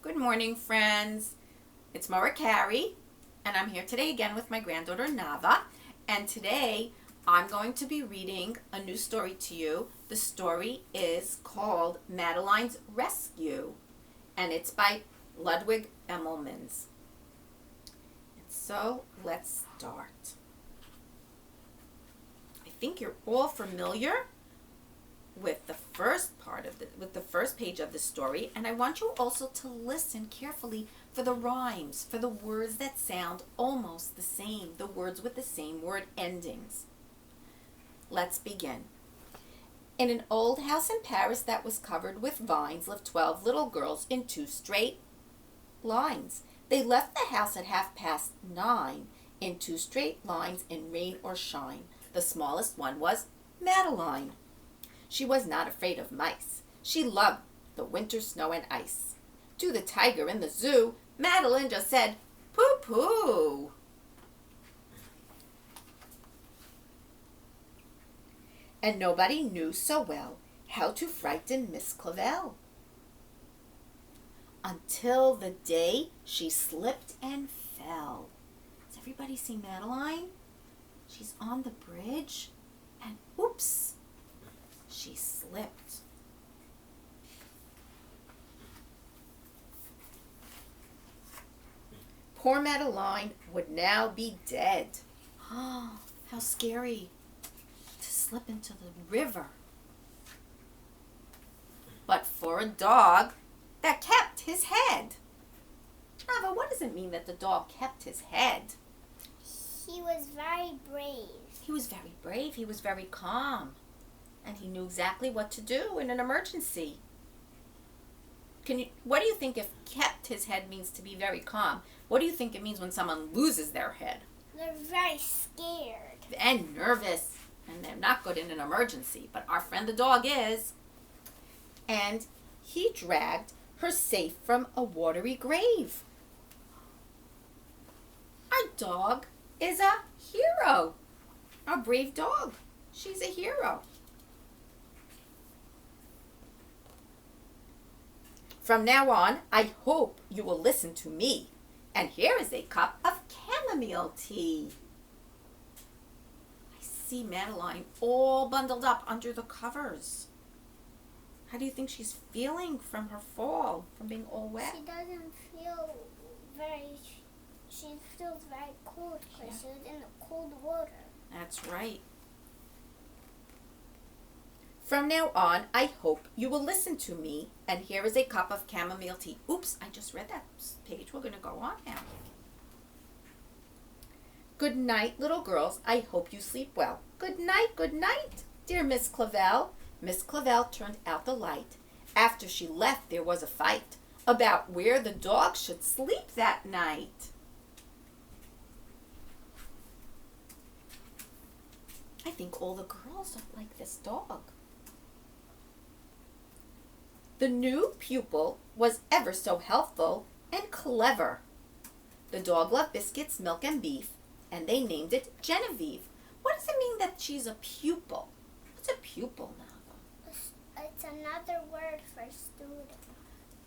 Good morning, friends. It's Morah Carrie, and I'm here today again with my granddaughter Nava. And today I'm going to be reading a new story to you. The story is called Madeline's Rescue, and it's by Ludwig Bemelmans. And so let's start. I think you're all familiar with the first page of the story, and I want you also to listen carefully for the rhymes, for the words that sound almost the same, the words with the same word endings. Let's begin. In an old house in Paris that was covered with vines lived 12 little girls in 2 straight lines. They left the house at 9:30 in 2 straight lines in rain or shine. The smallest one was Madeline. She was not afraid of mice. She loved the winter snow and ice. To the tiger in the zoo, Madeline just said, "Pooh-pooh." And nobody knew so well how to frighten Miss Clavel. Until the day she slipped and fell. Does everybody see Madeline? She's on the bridge, and oops, she slipped. Poor Madeline would now be dead. Oh, how scary to slip into the river. But for a dog that kept his head. Nava, what does it mean that the dog kept his head? He was very brave. He was very brave. He was very calm. And he knew exactly what to do in an emergency. What do you think if kept his head means to be very calm? What do you think it means when someone loses their head? They're very scared. And nervous. And they're not good in an emergency. But our friend the dog is. And he dragged her safe from a watery grave. Our dog is a hero. Our brave dog. She's a hero. From now on, I hope you will listen to me. And here is a cup of chamomile tea. I see Madeline all bundled up under the covers. How do you think she's feeling from her fall, from being all wet? She doesn't feel very, she feels very cold because she was in the cold water. That's right. From now on, I hope you will listen to me. And here is a cup of chamomile tea. Oops, I just read that page. We're going to go on now. Good night, little girls. I hope you sleep well. Good night, dear Miss Clavel. Miss Clavel turned out the light. After she left, there was a fight about where the dog should sleep that night. I think all the girls are like this dog. The new pupil was ever so helpful and clever. The dog loved biscuits, milk, and beef, and they named it Genevieve. What does it mean that she's a pupil? What's a pupil, Nava? It's another word for student.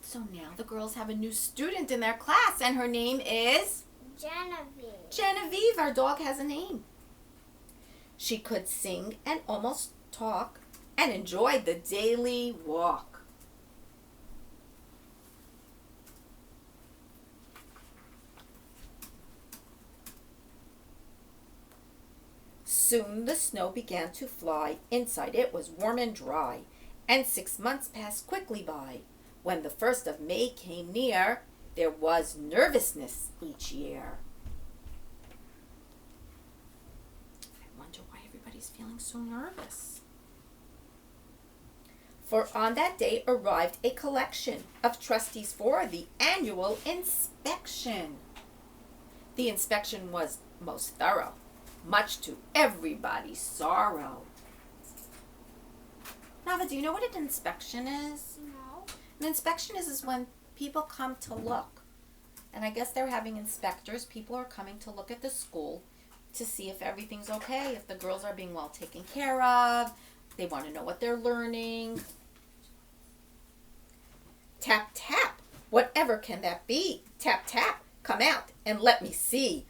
So now the girls have a new student in their class, and her name is? Genevieve. Genevieve. Our dog has a name. She could sing and almost talk and enjoyed the daily walk. Soon the snow began to fly. Inside it was warm and dry, and 6 months passed quickly by. When the 1st of May came near, there was nervousness each year. I wonder why everybody's feeling so nervous. For on that day arrived a collection of trustees for the annual inspection. The inspection was most thorough, much to everybody's sorrow. Nava, do you know what an inspection is? No. An inspection is when people come to look. And I guess they're having inspectors. People are coming to look at the school to see if everything's okay, if the girls are being well taken care of. They want to know what they're learning. Tap, tap Whatever can that be? Tap, tap, come out and let me see.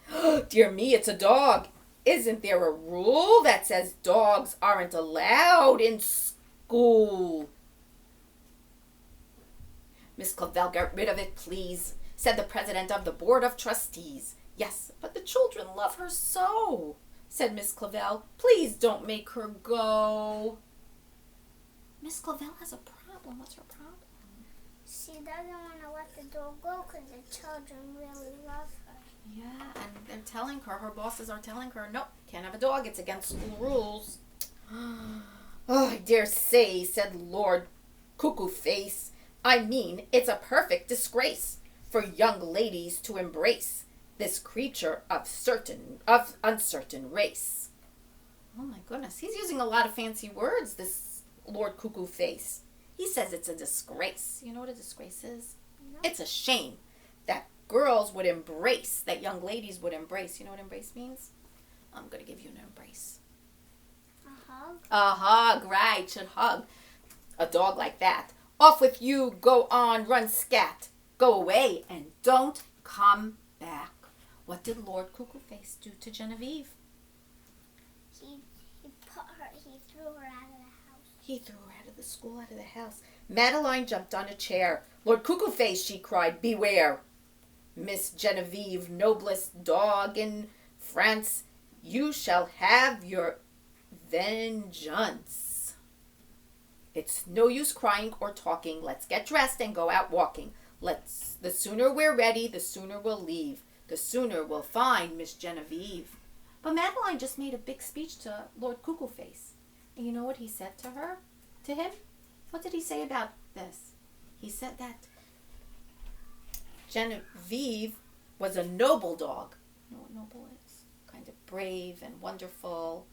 Dear me, it's a dog. Isn't there a rule that says dogs aren't allowed in school? Miss Clavel, get rid of it, please, said the president of the board of trustees. Yes, but the children love her so, said Miss Clavel. Please don't make her go. Miss Clavel has a problem. What's her problem? She doesn't want to let the dog go because the children really love her. Yeah, and they're telling her, her bosses are telling her, nope, can't have a dog, it's against school rules. Oh, I dare say, said Lord Cuckoo Face. I mean, it's a perfect disgrace for young ladies to embrace this creature of uncertain race. Oh my goodness, he's using a lot of fancy words, this Lord Cuckoo Face. He says it's a disgrace. You know what a disgrace is? No. It's a shame that girls would embrace, that young ladies would embrace. You know what embrace means? I'm going to give you an embrace. A hug? A hug, right, should hug. A dog like that. Off with you, go on, run scat. Go away and don't come back. What did Lord Cuckoo Face do to Genevieve? He threw her out of the house. He threw her out of the school, out of the house. Madeline jumped on a chair. Lord Cuckoo Face, she cried, beware. Miss Genevieve, noblest dog in France, you shall have your vengeance. It's no use crying or talking. Let's get dressed and go out walking. The sooner we're ready, the sooner we'll leave. The sooner we'll find Miss Genevieve. But Madeline just made a big speech to Lord Cuckoo Face. And you know what he said to her? To him? What did he say about this? He said that Genevieve was a noble dog. You know what noble is? Kind of brave and wonderful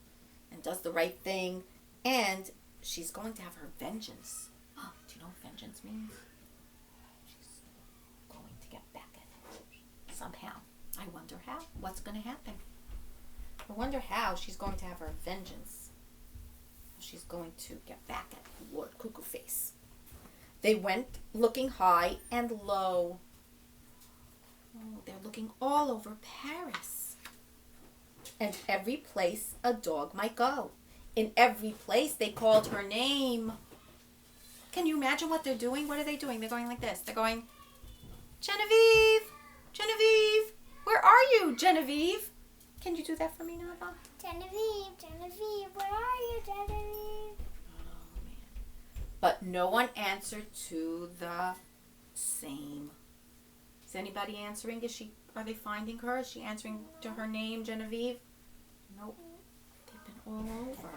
and does the right thing. And she's going to have her vengeance. Oh, do you know what vengeance means? She's going to get back at him somehow. I wonder how. What's going to happen? I wonder how she's going to have her vengeance. She's going to get back at Lord Cuckoo Face. They went looking high and low. Oh, they're looking all over Paris. And every place a dog might go. In every place they called her name. Can you imagine what they're doing? What are they doing? They're going like this. They're going, Genevieve! Genevieve! Where are you, Genevieve? Can you do that for me, Nava? Genevieve, Genevieve, where are you, Genevieve? Oh, man. But no one answered to the same. Is anybody answering? Are they finding her? Is she answering to her name, Genevieve? Nope. They've been all over.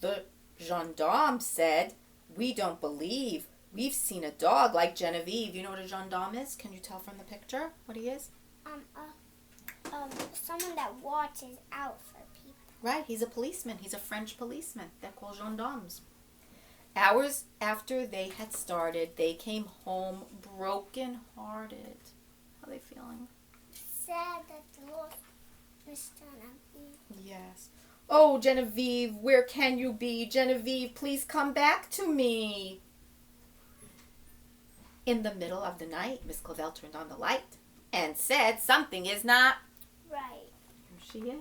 The gendarme said, we don't believe. We've seen a dog like Genevieve. You know what a gendarme is? Can you tell from the picture what he is? Someone that watches out for people. Right, he's a policeman. He's a French policeman. They're called gendarmes. Hours after they had started, they came home broken-hearted. How are they feeling? Sad that they lost Miss Genevieve. Yes. Oh, Genevieve, where can you be? Genevieve, please come back to me. In the middle of the night, Miss Clavel turned on the light and said, something is not right. Here she is.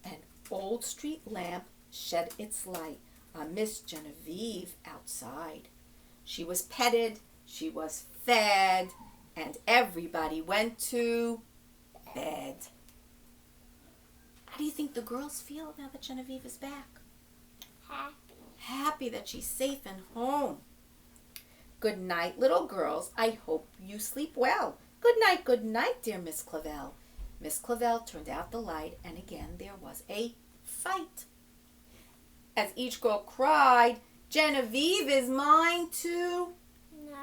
An old street lamp shed its light on Miss Genevieve outside. She was petted, she was fed, and everybody went to bed. How do you think the girls feel now that Genevieve is back? Happy. Happy that she's safe and home. Good night, little girls. I hope you sleep well. Good night, dear Miss Clavel. Miss Clavel turned out the light, and again there was a fight. As each girl cried, Genevieve is mine too.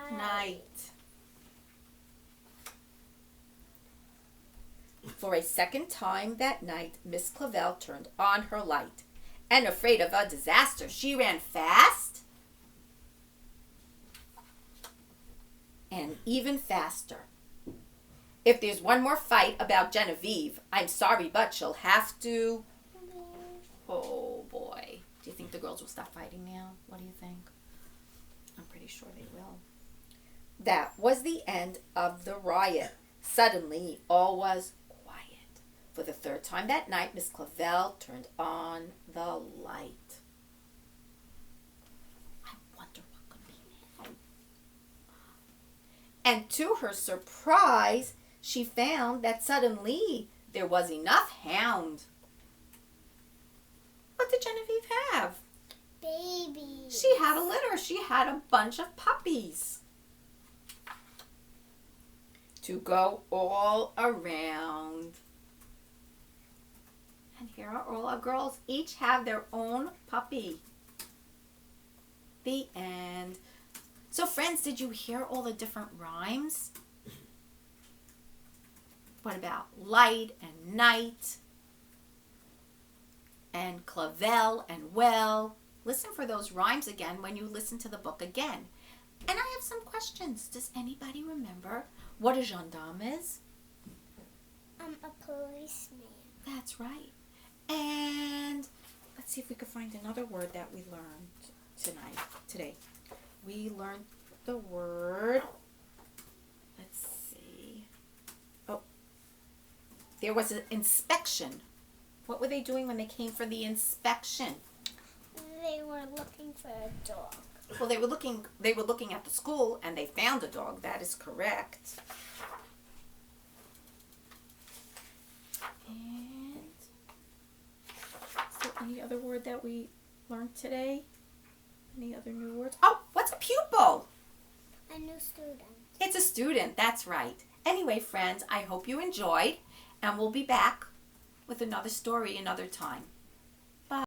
Night. For a second time that night, Miss Clavel turned on her light. And afraid of a disaster, she ran fast and even faster. If there's one more fight about Genevieve, I'm sorry, but she'll have to... Oh, boy. girls will stop fighting now? What do you think? I'm pretty sure they will. That was the end of the riot. Suddenly, all was quiet. For the third time that night, Miss Clavel turned on the light. I wonder what could be now. And to her surprise, she found that suddenly there was enough hound. What did Genevieve have? Babies. She had a litter. She had a bunch of puppies to go all around. And here are all our girls. Each have their own puppy. The end. So friends, did you hear all the different rhymes? What about light and night and Clavel and well? Listen for those rhymes again when you listen to the book again. And I have some questions. Does anybody remember what a gendarme is? A policeman. That's right. And let's see if we can find another word that we learned today. We learned the word, let's see. Oh, there was an inspection. What were they doing when they came for the inspection? They were looking for a dog. Well, they were looking at the school and they found a dog. That is correct. And is there any other word that we learned today? Any other new words? Oh, what's a pupil? A new student. It's a student, that's right. Anyway, friends, I hope you enjoyed, and we'll be back with another story another time.